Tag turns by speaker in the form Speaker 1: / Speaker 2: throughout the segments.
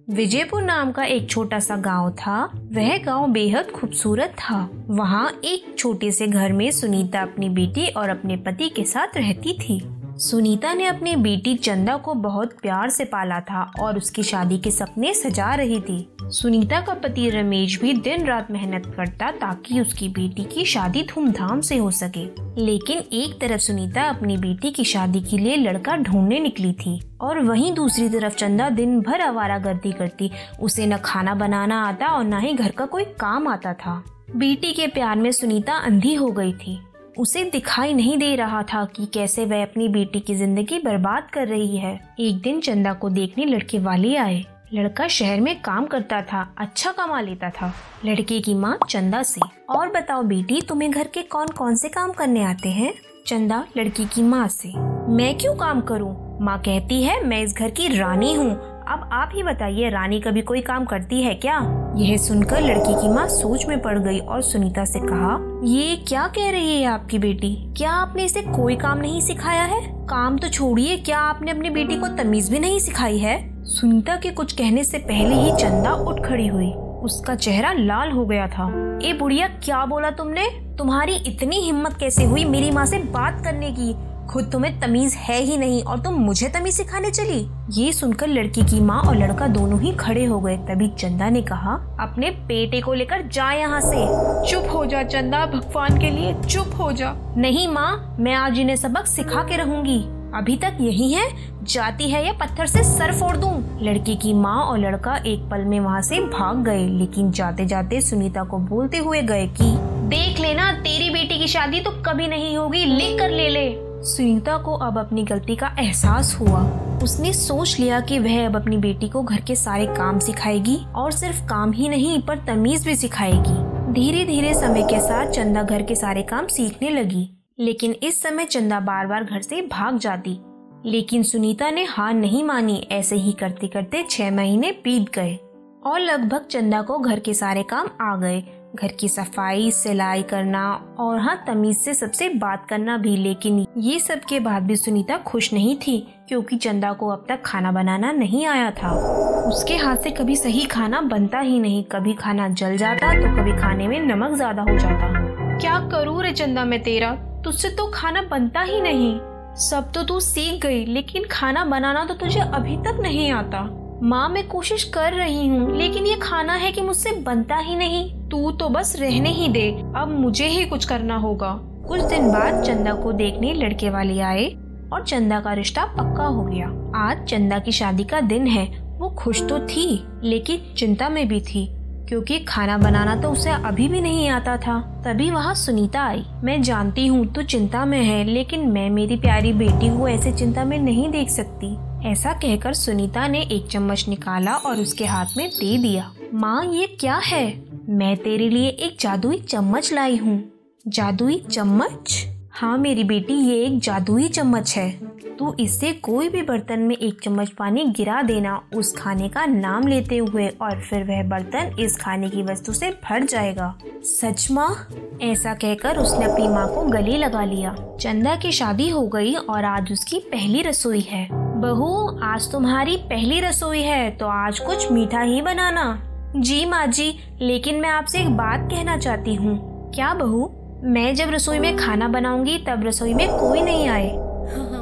Speaker 1: विजयपुर नाम का एक छोटा सा गांव था। वह गांव बेहद खूबसूरत था। वहां एक छोटे से घर में सुनीता अपनी बेटी और अपने पति के साथ रहती थी। सुनीता ने अपनी बेटी चंदा को बहुत प्यार से पाला था और उसकी शादी के सपने सजा रही थी। सुनीता का पति रमेश भी दिन रात मेहनत करता ताकि उसकी बेटी की शादी धूमधाम से हो सके। लेकिन एक तरफ सुनीता अपनी बेटी की शादी के लिए लड़का ढूंढने निकली थी और वहीं दूसरी तरफ चंदा दिन भर आवारागर्दी करती। उसे न खाना बनाना आता और न ही घर का कोई काम आता था। बेटी के प्यार में सुनीता अंधी हो गई थी। उसे दिखाई नहीं दे रहा था कि कैसे वह अपनी बेटी की जिंदगी बर्बाद कर रही है। एक दिन चंदा को देखने लड़के वाले आए। लड़का शहर में काम करता था, अच्छा कमा लेता था। लड़के की माँ चंदा से, और बताओ बेटी, तुम्हें घर के कौन कौन से काम करने आते हैं? चंदा लड़की की माँ से, मैं क्यों काम करूँ? माँ कहती है मैं इस घर की रानी हूँ। अब आप ही बताइए, रानी कभी कोई काम करती है क्या? यह सुनकर लड़की की माँ सोच में पड़ गई और सुनीता से कहा, ये क्या कह रही है आपकी बेटी? क्या आपने इसे कोई काम नहीं सिखाया है? काम तो छोड़िए, क्या आपने अपनी बेटी को तमीज भी नहीं सिखाई है? सुनीता के कुछ कहने से पहले ही चंदा उठ खड़ी हुई। उसका चेहरा लाल हो गया था। ए बुढ़िया, क्या बोला तुमने? तुम्हारी इतनी हिम्मत कैसे हुई मेरी माँ से बात करने की? खुद तुम्हें तमीज है ही नहीं और तुम मुझे तमीज सिखाने चली? ये सुनकर लड़की की माँ और लड़का दोनों ही खड़े हो गए। तभी चंदा ने कहा, अपने बेटे को लेकर जा यहाँ से।
Speaker 2: चुप हो जा चंदा, भगवान के लिए चुप हो जा।
Speaker 1: नहीं माँ, मैं आज इन्हें सबक सिखा के रहूंगी। अभी तक यही है, जाती है या पत्थर से सर फोड़ दूं। लड़की की माँ और लड़का एक पल में वहाँ से भाग गए, लेकिन जाते जाते सुनीता को बोलते हुए गए कि देख लेना, तेरी बेटी की शादी तो कभी नहीं होगी, लिख कर ले ले। सुनीता को अब अपनी गलती का एहसास हुआ। उसने सोच लिया कि वह अब अपनी बेटी को घर के सारे काम सिखाएगी और सिर्फ काम ही नहीं पर तमीज भी सिखाएगी। धीरे धीरे समय के साथ चंदा घर के सारे काम सीखने लगी, लेकिन इस समय चंदा बार बार घर से भाग जाती। लेकिन सुनीता ने हार नहीं मानी। ऐसे ही करते करते 6 महीने बीत गए और लगभग चंदा को घर के सारे काम आ गए। घर की सफाई, सिलाई करना और हाँ, तमीज से सबसे बात करना भी। लेकिन ये सब के बाद भी सुनीता खुश नहीं थी, क्योंकि चंदा को अब तक खाना बनाना नहीं आया था। उसके हाथ से कभी सही खाना बनता ही नहीं। कभी खाना जल जाता तो कभी खाने में नमक ज्यादा हो जाता।
Speaker 2: क्या करूँ रे चंदा मैं तेरा? तुझसे तो खाना बनता ही नहीं। सब तो तू सीख गई, लेकिन खाना बनाना तो तुझे अभी तक नहीं आता। माँ, मैं कोशिश कर रही हूँ, लेकिन ये खाना है कि मुझसे बनता ही नहीं। तू तो बस रहने ही दे, अब मुझे ही कुछ करना होगा।
Speaker 1: कुछ दिन बाद चंदा को देखने लड़के वाले आए और चंदा का रिश्ता पक्का हो गया। आज चंदा की शादी का दिन है। वो खुश तो थी, लेकिन चिंता में भी थी, क्योंकि खाना बनाना तो उसे अभी भी नहीं आता था। तभी वहाँ सुनीता आई। मैं जानती हूँ तू चिंता में है, लेकिन मैं मेरी प्यारी बेटी को ऐसे चिंता में नहीं देख सकती। ऐसा कहकर सुनीता ने एक चम्मच निकाला और उसके हाथ में दे दिया। माँ, ये क्या है? मैं तेरे लिए एक जादुई चम्मच लाई हूँ। जादुई चम्मच? हाँ मेरी बेटी, ये एक जादुई चम्मच है। तू इससे कोई भी बर्तन में एक चम्मच पानी गिरा देना उस खाने का नाम लेते हुए, और फिर वह बर्तन इस खाने की वस्तु से भर जाएगा। सच माँ? ऐसा कहकर उसने अपनी माँ को गले लगा लिया। चंदा की शादी हो गई और आज उसकी पहली रसोई है। बहू, आज तुम्हारी पहली रसोई है, तो आज कुछ मीठा ही बनाना। जी माँ जी, लेकिन मैं आपसे एक बात कहना चाहती हूँ। क्या बहू? मैं जब रसोई में खाना बनाऊंगी तब रसोई में कोई नहीं आए।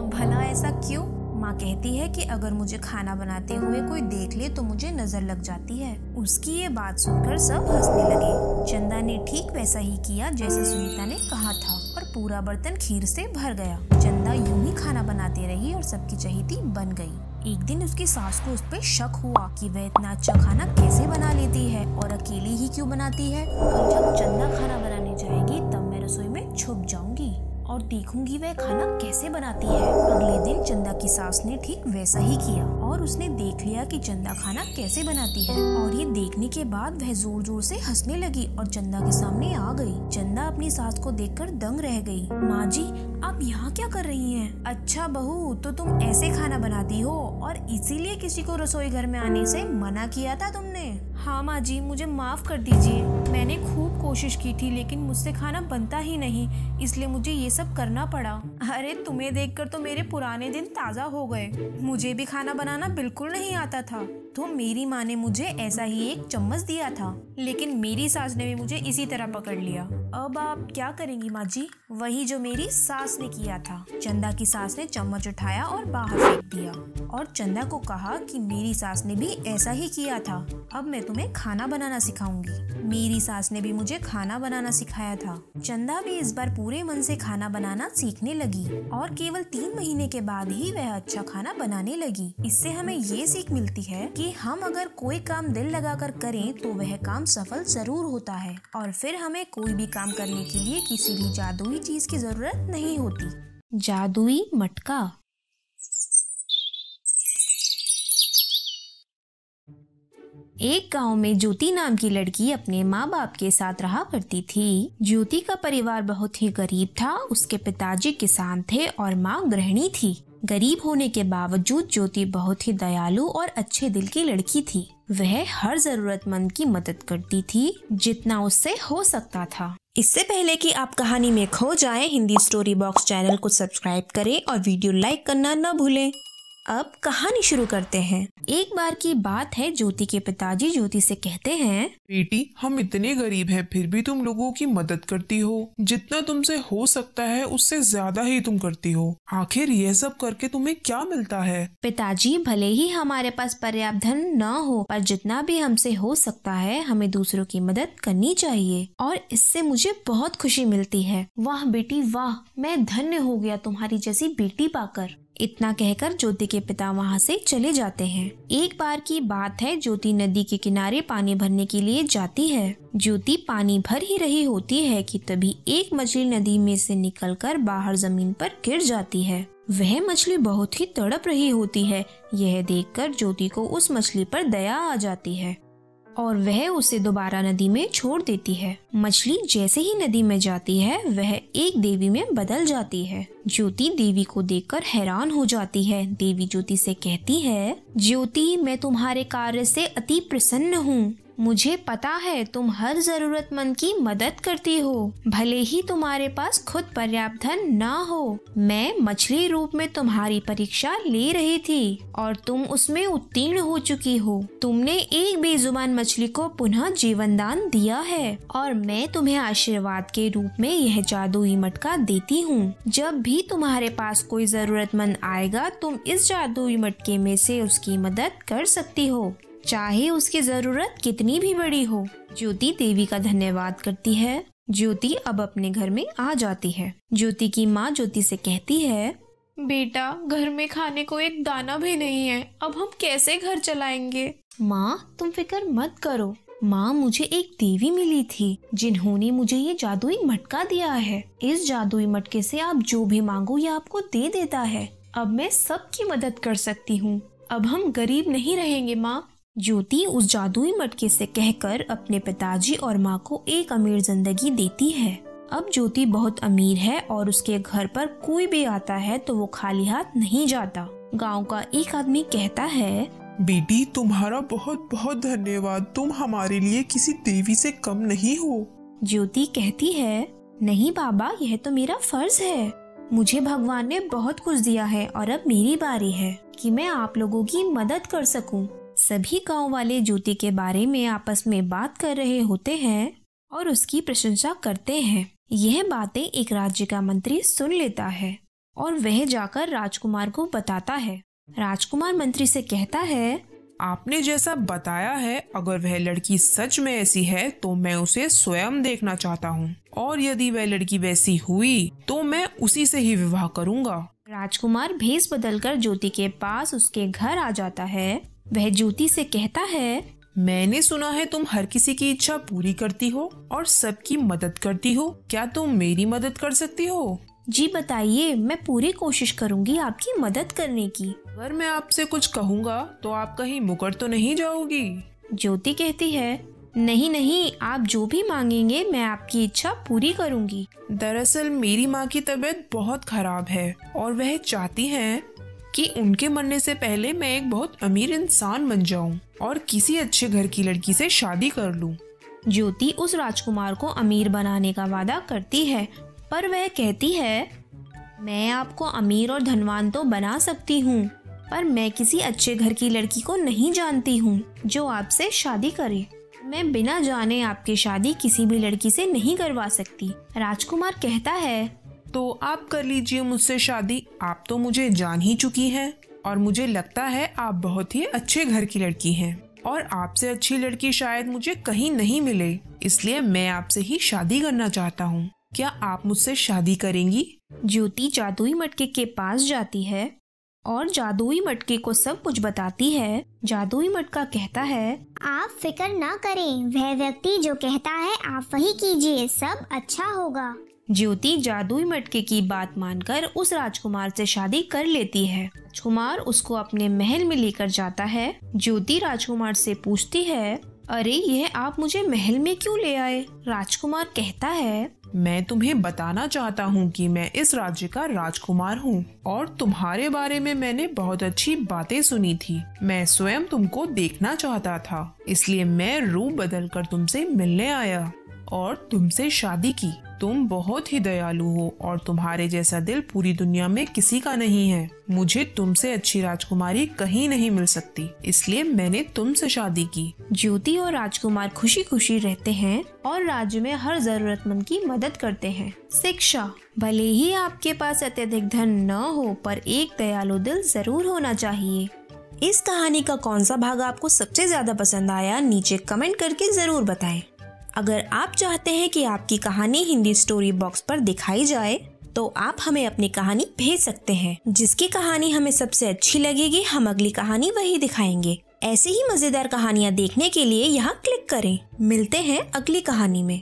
Speaker 3: भला ऐसा क्यों? माँ कहती है कि अगर मुझे खाना बनाते हुए कोई देख ले तो मुझे नजर लग जाती है। उसकी ये बात सुनकर सब हंसने लगे। चंदा ने ठीक वैसा ही किया जैसे सुनीता ने कहा था और पूरा बर्तन खीर से भर गया। चंदा यूं ही खाना बनाती रही और सबकी चहेती बन गई। एक दिन उसकी सास को उस पर शक हुआ कि वह इतना अच्छा खाना कैसे बना लेती है और अकेली ही क्यों बनाती है। और जब चंदा खाना बनाने जाएगी तब मैं रसोई में छुप जाऊंगी और देखूंगी वह खाना कैसे बनाती है। अगले दिन चंदा की सास ने ठीक वैसा ही किया और उसने देख लिया कि चंदा खाना कैसे बनाती है, और ये देखने के बाद वह जोर जोर से हंसने लगी और चंदा के सामने आ गई। चंदा अपनी सास को देखकर दंग रह गई। माँ जी, आप यहाँ क्या कर रही हैं? अच्छा बहू, तो तुम ऐसे खाना बनाती हो और इसीलिए किसी को रसोई घर में आने से मना किया था तुमने? हाँ माँ जी, मुझे माफ कर दीजिए। मैंने खूब कोशिश की थी, लेकिन मुझसे खाना बनता ही नहीं, इसलिए मुझे ये सब करना पड़ा। अरे तुम्हें देखकर तो मेरे पुराने दिन ताज़ा हो गए। मुझे भी खाना बनाना बिल्कुल नहीं आता था। तो मेरी माँ ने मुझे ऐसा ही एक चम्मच दिया था, लेकिन मेरी सास ने भी मुझे इसी तरह पकड़ लिया। अब आप क्या करेंगी माँ जी? वही जो मेरी सास ने किया था। चंदा की सास ने चम्मच उठाया और बाहर फेंक दिया और चंदा को कहा कि मेरी सास ने भी ऐसा ही किया था। अब मैं तुम्हें खाना बनाना सिखाऊंगी। मेरी सास ने भी मुझे खाना बनाना सिखाया था। चंदा भी इस बार पूरे मन से खाना बनाना सीखने लगी और केवल 3 महीने के बाद ही वह अच्छा खाना बनाने लगी। इससे हमें ये सीख मिलती है कि हम अगर कोई काम दिल लगाकर करें तो वह काम सफल जरूर होता है और फिर हमें कोई भी काम करने के लिए किसी भी जादुई चीज की जरूरत नहीं होती।
Speaker 1: जादुई मटका। एक गांव में ज्योति नाम की लड़की अपने माँ बाप के साथ रहा करती थी। ज्योति का परिवार बहुत ही गरीब था। उसके पिताजी किसान थे और माँ गृहिणी थी। गरीब होने के बावजूद ज्योति बहुत ही दयालु और अच्छे दिल की लड़की थी। वह हर जरूरतमंद की मदद करती थी जितना उससे हो सकता था। इससे पहले कि आप कहानी में खो जाएं, हिंदी स्टोरी बॉक्स चैनल को सब्सक्राइब करें और वीडियो लाइक करना न भूलें। अब कहानी शुरू करते हैं। एक बार की बात है, ज्योति के पिताजी ज्योति से कहते हैं,
Speaker 4: बेटी, हम इतने गरीब हैं फिर भी तुम लोगों की मदद करती हो। जितना तुमसे हो सकता है उससे ज्यादा ही तुम करती हो। आखिर यह सब करके तुम्हें क्या मिलता है?
Speaker 1: पिताजी, भले ही हमारे पास पर्याप्त धन न हो, पर जितना भी हमसे हो सकता है हमें दूसरों की मदद करनी चाहिए और इससे मुझे बहुत खुशी मिलती है। वाह बेटी वाह, मैं धन्य हो गया तुम्हारी जैसी बेटी पाकर। इतना कहकर ज्योति के पिता वहाँ से चले जाते हैं। एक बार की बात है, ज्योति नदी के किनारे पानी भरने के लिए जाती है। ज्योति पानी भर ही रही होती है कि तभी एक मछली नदी में से निकलकर बाहर जमीन पर गिर जाती है। वह मछली बहुत ही तड़प रही होती है। यह देखकर ज्योति को उस मछली पर दया आ जाती है और वह उसे दोबारा नदी में छोड़ देती है। मछली जैसे ही नदी में जाती है वह एक देवी में बदल जाती है। ज्योति देवी को देखकर हैरान हो जाती है। देवी ज्योति से कहती है, ज्योति, मैं तुम्हारे कार्य से अति प्रसन्न हूँ। मुझे पता है तुम हर जरूरतमंद की मदद करती हो, भले ही तुम्हारे पास खुद पर्याप्त धन ना हो। मैं मछली रूप में तुम्हारी परीक्षा ले रही थी और तुम उसमें उत्तीर्ण हो चुकी हो। तुमने एक बेजुबान मछली को पुनः जीवन दान दिया है और मैं तुम्हें आशीर्वाद के रूप में यह जादुई मटका देती हूँ। जब भी तुम्हारे पास कोई जरूरतमंद आएगा तुम इस जादुई मटके में से उसकी मदद कर सकती हो, चाहे उसकी जरूरत कितनी भी बड़ी हो। ज्योति देवी का धन्यवाद करती है। ज्योति अब अपने घर में आ जाती है। ज्योति की माँ ज्योति से कहती है,
Speaker 2: बेटा, घर में खाने को एक दाना भी नहीं है, अब हम कैसे घर चलाएंगे?
Speaker 1: माँ, तुम फिक्र मत करो। माँ, मुझे एक देवी मिली थी जिन्होंने मुझे ये जादुई मटका दिया है। इस जादुई मटके से आप जो भी मांगो ये आपको दे देता है।
Speaker 2: अब मैं सबकी मदद कर सकती हूँ। अब हम गरीब नहीं रहेंगे माँ।
Speaker 1: ज्योति उस जादुई मटके से कहकर अपने पिताजी और माँ को एक अमीर जिंदगी देती है। अब ज्योति बहुत अमीर है और उसके घर पर कोई भी आता है तो वो खाली हाथ नहीं जाता। गांव का एक आदमी कहता है,
Speaker 4: बेटी, तुम्हारा बहुत बहुत धन्यवाद। तुम हमारे लिए किसी देवी से कम नहीं हो।
Speaker 1: ज्योति कहती है, नहीं बाबा, यह तो मेरा फर्ज है। मुझे भगवान ने बहुत कुछ दिया है और अब मेरी बारी है कि मैं आप लोगों की मदद कर सकूं। सभी गांव वाले ज्योति के बारे में आपस में बात कर रहे होते हैं और उसकी प्रशंसा करते हैं। यह बातें एक राज्य का मंत्री सुन लेता है और वह जाकर राजकुमार को बताता है। राजकुमार मंत्री से कहता है,
Speaker 4: आपने जैसा बताया है, अगर वह लड़की सच में ऐसी है तो मैं उसे स्वयं देखना चाहता हूँ और यदि वह लड़की वैसी हुई तो मैं उसी से ही विवाह करूँगा।
Speaker 1: राजकुमार भेष बदलकर ज्योति के पास उसके घर आ जाता है। वह ज्योति से कहता है,
Speaker 4: मैंने सुना है तुम हर किसी की इच्छा पूरी करती हो और सबकी मदद करती हो। क्या तुम मेरी मदद कर सकती हो?
Speaker 1: जी बताइए, मैं पूरी कोशिश करूंगी आपकी मदद करने की।
Speaker 4: अगर मैं आपसे कुछ कहूँगा तो आप कहीं मुकर तो नहीं जाओगी?
Speaker 1: ज्योति कहती है, नहीं नहीं, आप जो भी मांगेंगे मैं आपकी इच्छा पूरी करूंगी।
Speaker 4: दरअसल मेरी माँ की तबीयत बहुत खराब है और वह चाहती हैं कि उनके मरने से पहले मैं एक बहुत अमीर इंसान बन जाऊं और किसी अच्छे घर की लड़की से शादी कर लूं।
Speaker 1: ज्योति उस राजकुमार को अमीर बनाने का वादा करती है, पर वह कहती है, मैं आपको अमीर और धनवान तो बना सकती हूँ, पर मैं किसी अच्छे घर की लड़की को नहीं जानती हूँ जो आपसे शादी करे। मैं बिना जाने आपकी शादी किसी भी लड़की से नहीं करवा सकती। राजकुमार कहता है,
Speaker 4: तो आप कर लीजिए मुझसे शादी। आप तो मुझे जान ही चुकी हैं और मुझे लगता है आप बहुत ही अच्छे घर की लड़की हैं और आपसे अच्छी लड़की शायद मुझे कहीं नहीं मिले, इसलिए मैं आपसे ही शादी करना चाहता हूँ। क्या आप मुझसे शादी करेंगी?
Speaker 1: ज्योति जादुई मटके के पास जाती है और जादुई मटके को सब कुछ बताती है। जादुई मटका कहता है,
Speaker 5: आप फिक्र ना करें, वह व्यक्ति जो कहता है आप वही कीजिए, सब अच्छा होगा।
Speaker 1: ज्योति जादुई मटके की बात मानकर उस राजकुमार से शादी कर लेती है। राजकुमार उसको अपने महल में लेकर जाता है। ज्योति राजकुमार से पूछती है, अरे यह आप मुझे महल में क्यों ले आए? राजकुमार कहता है,
Speaker 4: मैं तुम्हें बताना चाहता हूँ कि मैं इस राज्य का राजकुमार हूँ और तुम्हारे बारे में मैंने बहुत अच्छी बातें सुनी थी। मैं स्वयं तुमको देखना चाहता था, इसलिए मैं रूप बदल कर तुमसे मिलने आया और तुमसे शादी की। तुम बहुत ही दयालु हो और तुम्हारे जैसा दिल पूरी दुनिया में किसी का नहीं है। मुझे तुमसे अच्छी राजकुमारी कहीं नहीं मिल सकती, इसलिए मैंने तुमसे शादी की।
Speaker 1: ज्योति और राजकुमार खुशी खुशी रहते हैं और राज्य में हर जरूरतमंद की मदद करते हैं। शिक्षा, भले ही आपके पास अत्यधिक धन न हो पर एक दयालु दिल जरूर होना चाहिए। इस कहानी का कौन सा भाग आपको सबसे ज्यादा पसंद आया, नीचे कमेंट करके जरूर बताएं। अगर आप चाहते हैं कि आपकी कहानी हिंदी स्टोरी बॉक्स पर दिखाई जाए तो आप हमें अपनी कहानी भेज सकते हैं। जिसकी कहानी हमें सबसे अच्छी लगेगी हम अगली कहानी वही दिखाएंगे। ऐसे ही मजेदार कहानियाँ देखने के लिए यहाँ क्लिक करें। मिलते हैं अगली कहानी में।